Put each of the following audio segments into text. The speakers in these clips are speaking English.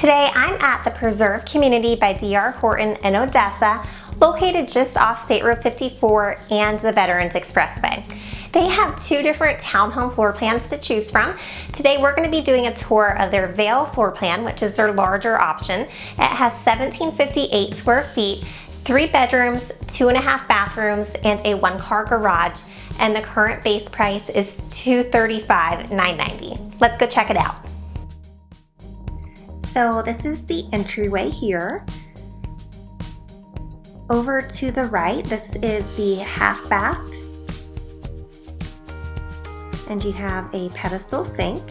Today I'm at the Preserve Community by DR Horton in Odessa, located just off State Road 54 and the Veterans Expressway. They have two different townhome floor plans to choose from. Today we're going to be doing a tour of their Vale floor plan, which is their larger option. It has 1,758 square feet, 3 bedrooms, 2.5 bathrooms, and a 1-car garage. And the current base price is $235,990. Let's go check it out. So this is the entryway here. Over to the right, this is the half bath. And you have a pedestal sink.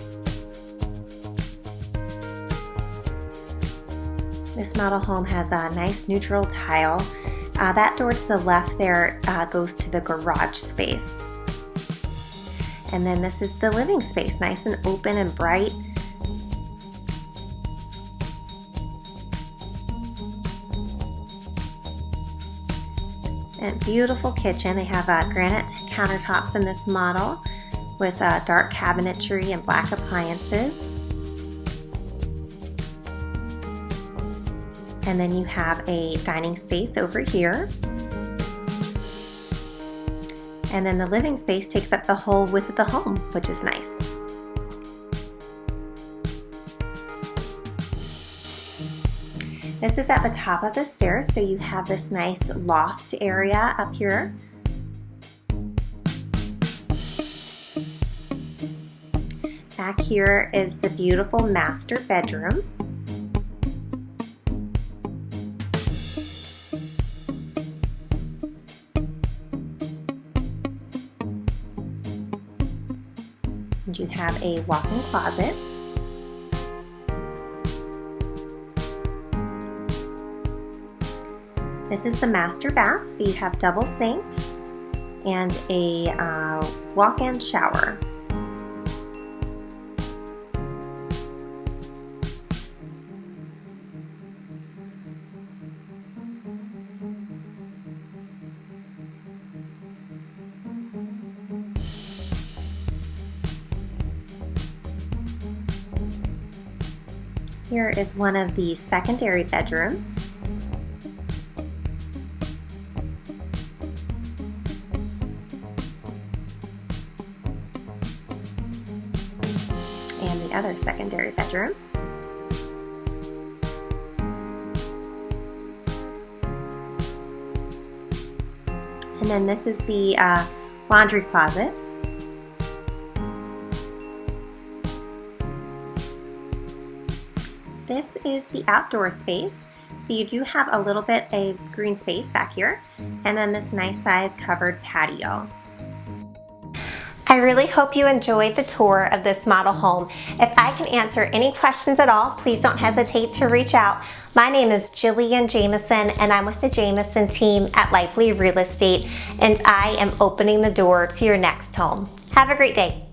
This model home has a nice neutral tile. That door to the left there goes to the garage space. And then this is the living space, nice and open and bright. And beautiful kitchen. They have granite countertops in this model with dark cabinetry and black appliances. And then you have a dining space over here. And then the living space takes up the whole width of the home, which is nice. This is at the top of the stairs, so you have this nice loft area up here. Back here is the beautiful master bedroom. And you have a walk-in closet. This is the master bath, so you have double sinks and a walk-in shower. Here is one of the secondary bedrooms. And the other secondary bedroom. And then this is the laundry closet. This is the outdoor space. So you do have a little bit of green space back here, and then this nice size covered patio. I really hope you enjoyed the tour of this model home. If I can answer any questions at all, please don't hesitate to reach out. My name is Jillian Jamison, and I'm with the Jamison team at Lively Real Estate, and I am opening the door to your next home. Have a great day.